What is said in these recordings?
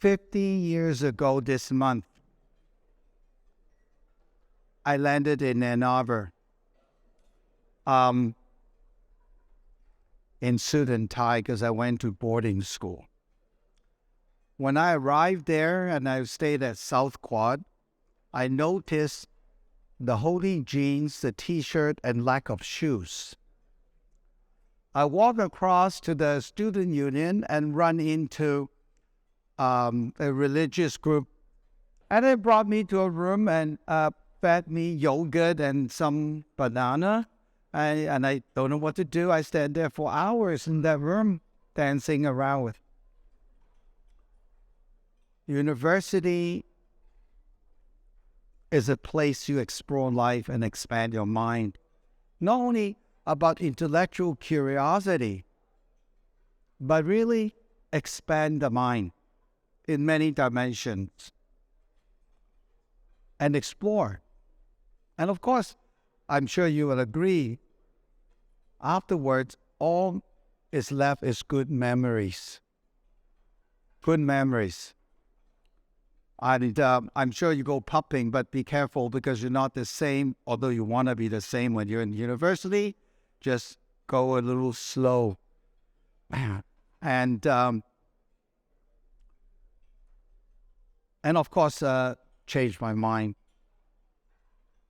50 years ago this month, I landed in Ann Arbor, in suit and tie because I went to boarding school. When I arrived there and I stayed at South Quad, I noticed the holy jeans, the t-shirt, and lack of shoes. I walked across to the student union and run into a religious group. And they brought me to a room and fed me yogurt and some banana. And I don't know what to do. I stand there for hours in that room dancing around with. University is a place you explore life and expand your mind. Not only about intellectual curiosity, but really expand the mind in many dimensions and explore. And of course, I'm sure you will agree, afterwards, all is left is good memories. Good memories. And I'm sure you go popping, but be careful because you're not the same, although you want to be the same when you're in university. Just go a little slow. And of course, changed my mind.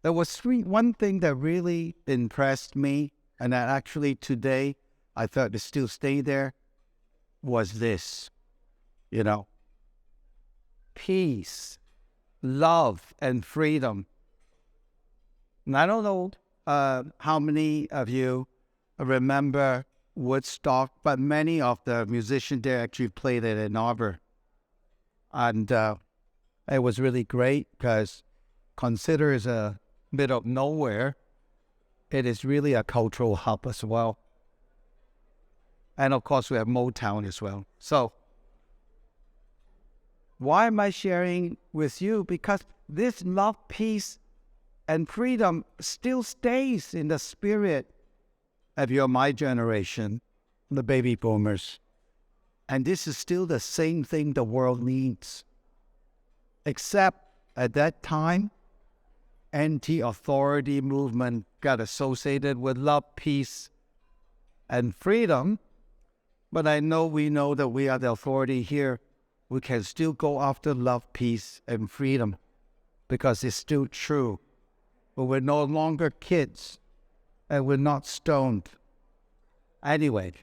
There was one thing that really impressed me, and that actually today I thought to still stay there, was this, peace, love, and freedom. And I don't know how many of you remember Woodstock, but many of the musicians there actually played it in Ann Arbor. And it was really great because considered as a bit of nowhere, it is really a cultural hub as well. And of course, we have Motown as well. So, why am I sharing with you? Because this love, peace, and freedom still stays in the spirit of my generation, the baby boomers. And this is still the same thing the world needs. Except at that time, anti-authority movement got associated with love, peace, and freedom. But we know that we are the authority here. We can still go after love, peace, and freedom because it's still true. But we're no longer kids and we're not stoned. Anyway,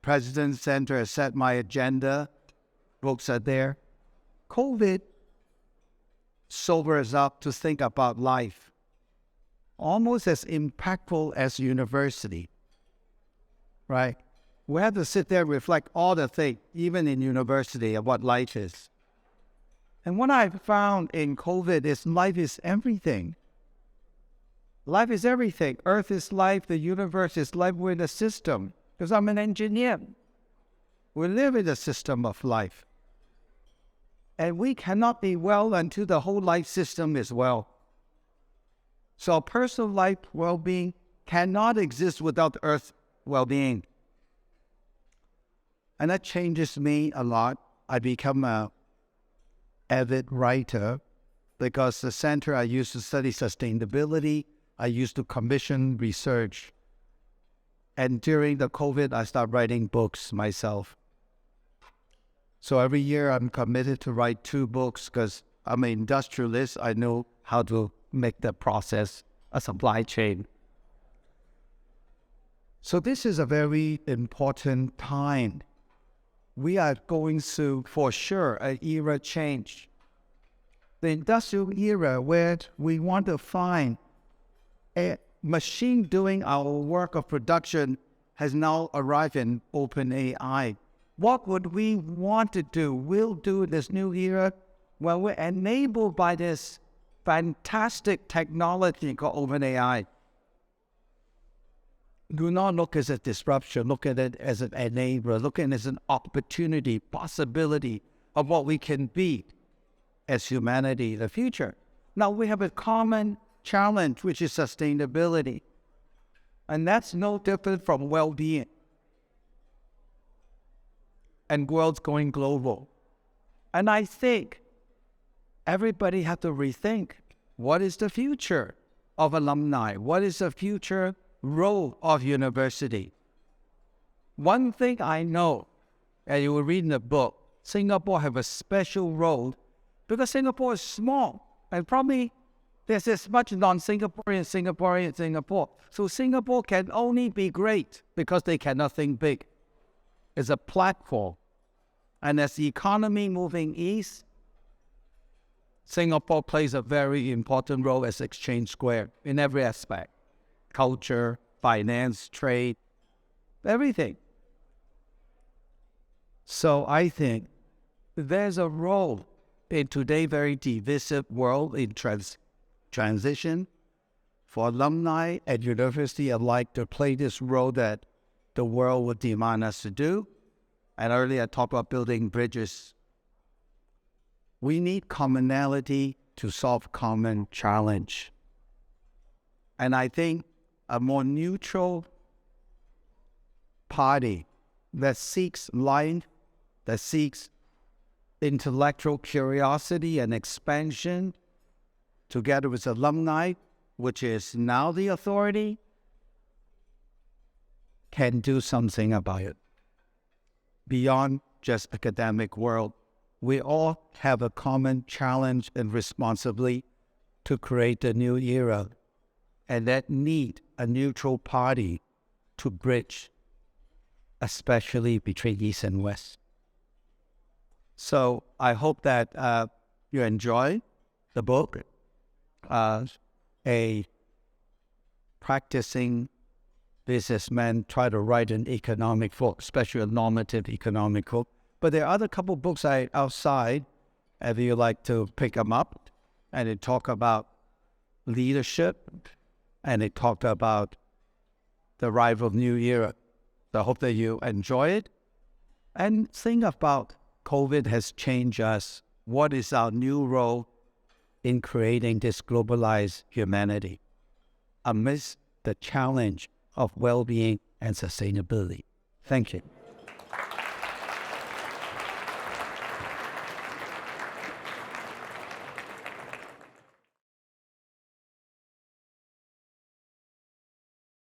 President's Center has set my agenda. Books are there. COVID sobers us up to think about life, almost as impactful as university, right? We have to sit there and reflect all the things, even in university, of what life is. And what I've found in COVID is life is everything. Life is everything. Earth is life. The universe is life. We're in a system. Because I'm an engineer. We live in a system of life. And we cannot be well until the whole life system is well. So personal life well-being cannot exist without Earth well-being. And that changes me a lot. I become an avid writer because the center I used to study sustainability, I used to commission research. And during the COVID, I started writing books myself. So every year I'm committed to write 2 books because I'm an industrialist. I know how to make the process a supply chain. So this is a very important time. We are going through, for sure, an era change. The industrial era where we want to find a machine doing our work of production has now arrived in OpenAI. What would we want to do? We'll do this new era where we're enabled by this fantastic technology called OpenAI. Do not look as a disruption. Look at it as an enabler. Look at it as an opportunity, possibility of what we can be as humanity in the future. Now we have a common challenge, which is sustainability. And that's no different from well-being. and world's going global. And I think everybody have to rethink, what is the future of alumni? What is the future role of university? One thing I know, and you will read in the book, Singapore have a special role because Singapore is small and probably there's as much non-Singaporean in Singapore. So Singapore can only be great because they cannot think big. It's a platform. And as the economy moving east, Singapore plays a very important role as exchange square in every aspect. Culture, finance, trade, everything. So I think there's a role in today's very divisive world in transition for alumni at university alike to play this role that the world would demand us to do. And earlier I talked about building bridges. We need commonality to solve common challenge. And I think a more neutral party that seeks life, that seeks intellectual curiosity and expansion, together with alumni, which is now the authority, can do something about it. Beyond just academic world, we all have a common challenge and responsibility to create a new era, and that need a neutral party to bridge, especially between East and West. So I hope that you enjoy the book. A practicing businessman try to write an economic book, especially a normative economic book. But there are other couple books outside, if you like to pick them up, and they talk about leadership, and they talk about the arrival of new era. So I hope that you enjoy it, and think about COVID has changed us. What is our new role in creating this globalized humanity amidst the challenge of well-being and sustainability? Thank you.